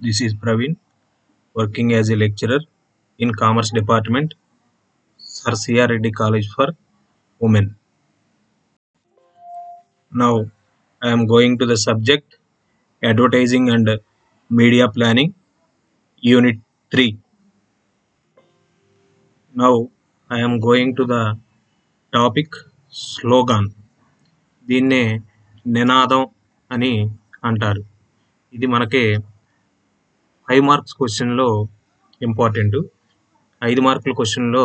This is Praveen, working as a lecturer in Commerce Department, Sir C.R. Reddy College for Women. Now, I am going to the subject Advertising and Media Planning, Unit 3. Now, I am going to the topic slogan. దీన్నే నినాదం అని అంటారు. ఇది మనకి 5 marks క్వశ్చన్లో important. 5 మార్కుల క్వశ్చన్లో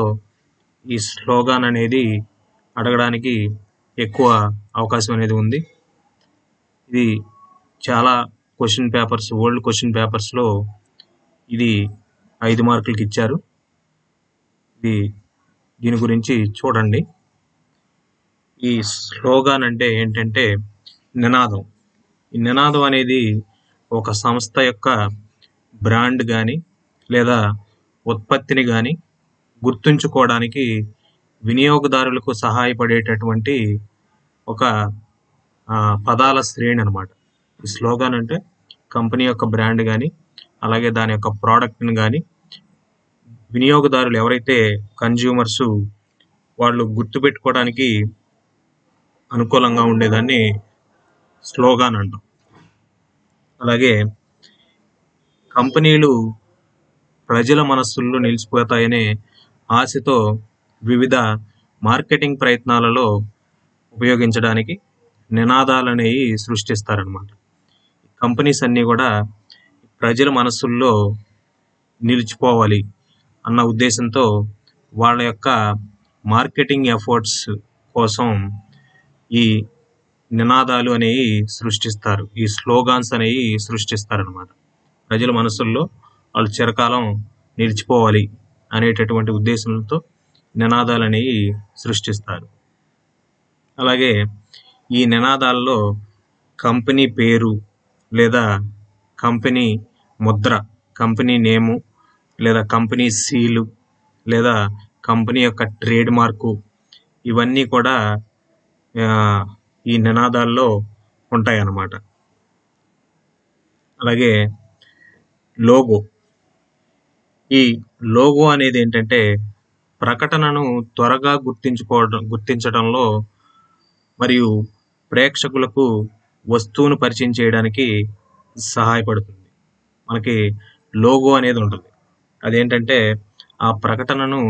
ఈ స్లోగాన్ అనేది అడగడానికి ఎక్కువ అవకాశం అనేది ఉంది. ఇది చాలా ఓల్డ్ క్వశ్చన్ పేపర్స్లో ఇది 5 మార్కులకి ఇచ్చారు. దీని గురించి చూడండి. ఈ స్లోగాన్ అంటే ఏంటంటే నినాదం. ఈ నినాదం అనేది ఒక సంస్థ యొక్క బ్రాండ్ కానీ లేదా ఉత్పత్తిని కానీ గుర్తుంచుకోవడానికి వినియోగదారులకు సహాయపడేటటువంటి ఒక పదాల శ్రేణి అన్నమాట. ఈ స్లోగాన్ అంటే కంపెనీ యొక్క బ్రాండ్ కానీ అలాగే దాని యొక్క ప్రోడక్ట్ని కానీ వినియోగదారులు ఎవరైతే కన్జ్యూమర్స్ వాళ్ళు గుర్తుపెట్టుకోవడానికి అనుకూలంగా ఉండేదాన్ని స్లోగాన్ అంటాం. అలాగే కంపెనీలు ప్రజల మనస్సుల్లో నిలిచిపోతాయనే ఆశతో వివిధ మార్కెటింగ్ ప్రయత్నాలలో ఉపయోగించడానికి నినాదాలు అనేవి సృష్టిస్తారనమాట. కంపెనీస్ అన్నీ కూడా ప్రజల మనస్సుల్లో నిలిచిపోవాలి అన్న ఉద్దేశంతో వాళ్ళ యొక్క మార్కెటింగ్ ఎఫర్ట్స్ కోసం ఈ నినాదాలు అనేవి సృష్టిస్తారు. ఈ స్లోగాన్స్ అనేవి సృష్టిస్తారనమాట. ప్రజల మనసుల్లో వాళ్ళు చిరకాలం నిలిచిపోవాలి అనేటటువంటి ఉద్దేశంతో నినాదాలు అనేవి సృష్టిస్తారు. అలాగే ఈ నినాదాల్లో కంపెనీ పేరు లేదా కంపెనీ ముద్ర, కంపెనీ నేము లేదా కంపెనీ సీలు లేదా కంపెనీ యొక్క ట్రేడ్ మార్కు ఇవన్నీ కూడా ఈ నినాదాల్లో ఉంటాయి అన్నమాట. అలాగే లోగో. ఈ లోగో అనేది ఏంటంటే ప్రకటనను త్వరగా గుర్తించడంలో మరియు ప్రేక్షకులకు వస్తువును పరిచయం చేయడానికి సహాయపడుతుంది. మనకి లోగో అనేది ఉంటుంది. అదేంటంటే ఆ ప్రకటనను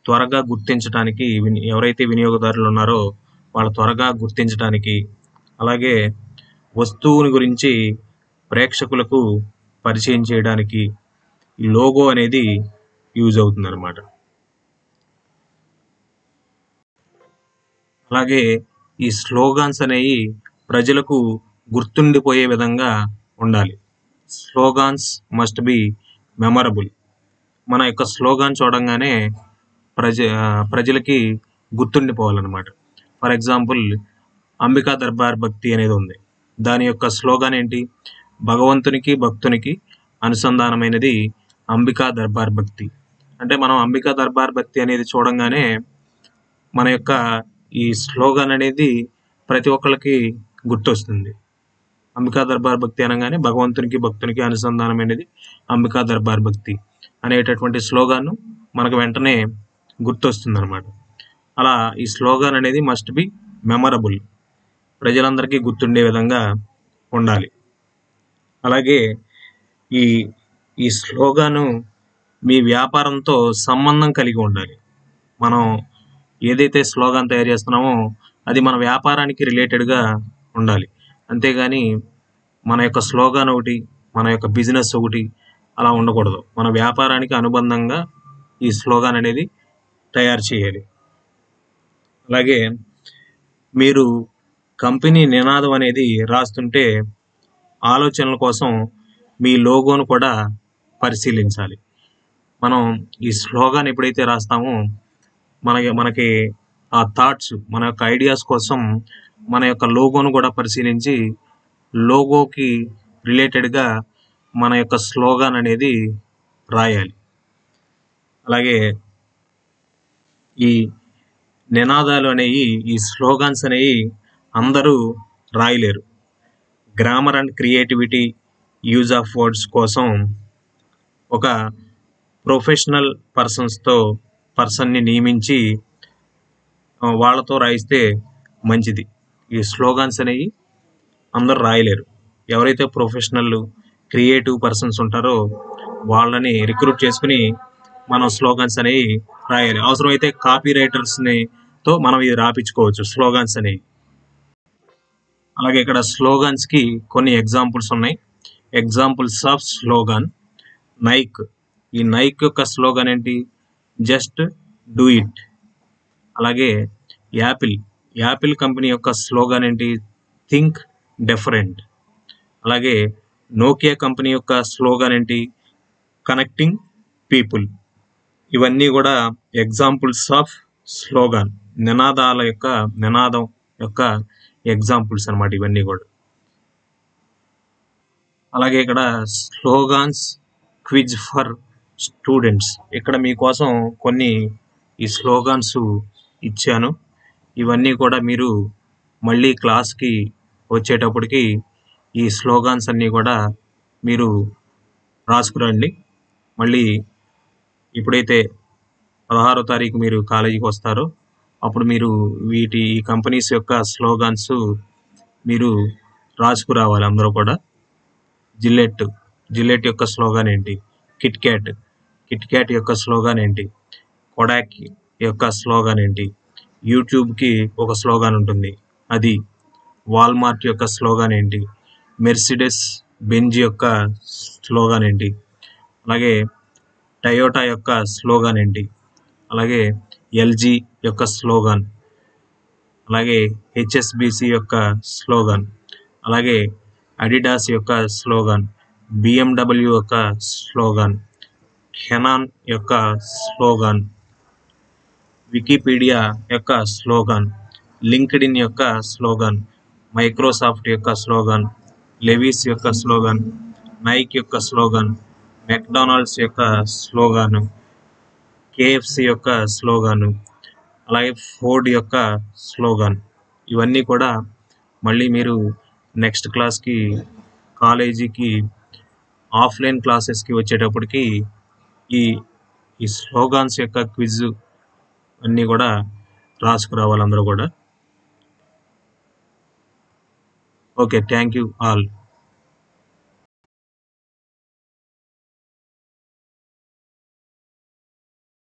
త్వరగా గుర్తించడానికి ఎవరైతే వినియోగదారులు ఉన్నారో వాళ్ళు త్వరగా గుర్తించడానికి, అలాగే వస్తువుని గురించి ప్రేక్షకులకు పరిచయం చేయడానికి ఈ లోగో అనేది యూజ్ అవుతుంది అన్నమాట. అలాగే ఈ స్లోగాన్స్ అనేవి ప్రజలకు గుర్తుండిపోయే విధంగా ఉండాలి. Slogans must be memorable. మన యొక్క స్లోగాన్ చూడంగానే ప్రజలకి గుర్తుండిపోవాలన్నమాట. ఫర్ ఎగ్జాంపుల్ అంబికా దర్బార్ భక్తి అనేది ఉంది. దాని యొక్క స్లోగాన్ ఏంటి? భగవంతునికి భక్తునికి అనుసంధానమైనది అంబికా దర్బార్ భక్తి. అంటే మనం అంబికా దర్బార్ భక్తి అనేది చూడంగానే మన యొక్క ఈ స్లోగాన్ అనేది ప్రతి ఒక్కరికి గుర్తొస్తుంది. అంబికా దర్బార్ భక్తి అనగానే భగవంతునికి భక్తునికి అనుసంధానమైనది అంబికా దర్బార్ భక్తి అనేటటువంటి స్లోగాన్ మనకు వెంటనే గుర్తొస్తుంది అనమాట. అలా ఈ స్లోగాన్ అనేది మస్ట్ బి మెమరబుల్, ప్రజలందరికీ గుర్తుండే విధంగా ఉండాలి. అలాగే ఈ స్లోగాను మీ వ్యాపారంతో సంబంధం కలిగి ఉండాలి. మనం ఏదైతే స్లోగాన్ తయారు చేస్తున్నామో అది మన వ్యాపారానికి రిలేటెడ్గా ఉండాలి. అంతేగాని మన యొక్క స్లోగాన్ ఒకటి, మన యొక్క బిజినెస్ ఒకటి అలా ఉండకూడదు. మన వ్యాపారానికి అనుబంధంగా ఈ స్లోగాన్ అనేది తయారు చేయాలి. అలాగే మీరు కంపెనీ నినాదం అనేది రాస్తుంటే ఆలోచనల కోసం మీ లోగోను కూడా పరిశీలించాలి. మనం ఈ స్లోగాన్ ఎప్పుడైతే రాస్తామో మనకి ఆ థాట్స్, మన యొక్క ఐడియాస్ కోసం మన యొక్క లోగోను కూడా పరిశీలించి లోగోకి రిలేటెడ్గా మన యొక్క స్లోగాన్ అనేది రాయాలి. అలాగే ఈ నినాదాలు అనేవి, ఈ స్లోగాన్స్ అనేవి అందరూ రాయలేరు. Grammar and creativity use of words కోసం ఒక ప్రొఫెషనల్ పర్సన్ని నియమించి వాళ్ళతో రాయిస్తే మంచిది. ఈ స్లోగాన్స్ అనేవి అందరూ రాయలేరు. ఎవరైతే ప్రొఫెషనల్ క్రియేటివ్ పర్సన్స్ ఉంటారో వాళ్ళని రిక్రూట్ చేసుకుని మనం స్లోగన్స్ అనేవి రాయాలి. అవసరమైతే కాపీ రైటర్స్ని తో మనం ఇది రాపించుకోవచ్చు స్లోగాన్స్ అనేవి. అలాగే ఇక్కడ స్లోగాన్స్ కి కొన్ని ఎగ్జాంపుల్స్ ఉన్నాయి. Examples of slogan. నైక్. ఈ నైక్ యొక్క స్లోగాన్ ఏంటి? Just do it. అలాగే యాపిల్. యాపిల్ కంపెనీ యొక్క స్లోగాన్ ఏంటి? Think different. అలాగే నోకియా కంపెనీ యొక్క స్లోగాన్ ఏంటి? Connecting people. ఇవన్నీ కూడా ఎగ్జాంపుల్స్ ఆఫ్ స్లోగాన్. నినాదం యొక్క ఎగ్జాంపుల్స్ అన్నమాట ఇవన్నీ కూడా. అలాగే ఇక్కడ స్లోగాన్స్ క్విజ్ ఫర్ స్టూడెంట్స్. ఇక్కడ మీకోసం కొన్ని ఈ స్లోగాన్స్ ఇచ్చాను. ఇవన్నీ కూడా మీరు మళ్ళీ క్లాస్కి వచ్చేటప్పటికి ఈ స్లోగాన్స్ అన్నీ కూడా మీరు రాసుకురండి. మళ్ళీ ఇప్పుడైతే 16వ తారీఖు మీరు కాలేజీకి వస్తారో అప్పుడు మీరు ఈ కంపెనీస్ యొక్క స్లోగాన్స్ మీరు రాసుకురావాలి అందరూ కూడా. జిల్లెట్ యొక్క స్లోగాన్ ఏంటి? కిట్ క్యాట్ యొక్క స్లోగాన్ ఏంటి? కొడాక్ యొక్క స్లోగాన్ ఏంటి? యూట్యూబ్కి ఒక స్లోగాన్ ఉంటుంది అది. వాల్మార్ట్ యొక్క స్లోగాన్ ఏంటి? మెర్సిడెస్ బెంజ్ యొక్క స్లోగాన్ ఏంటి? అలాగే టయోటా యొక్క స్లోగాన్ ఏంటి? అలాగే ఎల్జీ యొక్క స్లోగాన్, అలాగే హెచ్ఎస్బిసి యొక్క స్లోగాన్, అలాగే అడిడాస్ యొక్క స్లోగాన్, బిఎండబ్ల్యూ యొక్క స్లోగాన్, కెనాన్ యొక్క స్లోగాన్, వికీపీడియా యొక్క స్లోగాన్, లింక్డ్ఇన్ యొక్క స్లోగాన్, మైక్రోసాఫ్ట్ యొక్క స్లోగాన్, లెవిస్ యొక్క స్లోగాన్, నైక్ యొక్క స్లోగాన్, మెక్డానల్డ్స్ యొక్క స్లోగాను, కేఎఫ్సి యొక్క స్లోగాను, అలాగే ఫోర్డ్ యొక్క స్లోగాన్. ఇవన్నీ కూడా మళ్ళీ మీరు నెక్స్ట్ క్లాస్కి కాలేజీకి ఆఫ్లైన్ క్లాసెస్కి వచ్చేటప్పటికి ఈ స్లోగాన్స్ యొక్క క్విజ్ అన్నీ కూడా రాసుకురావాలి అందరూ కూడా. Okay, thank you all.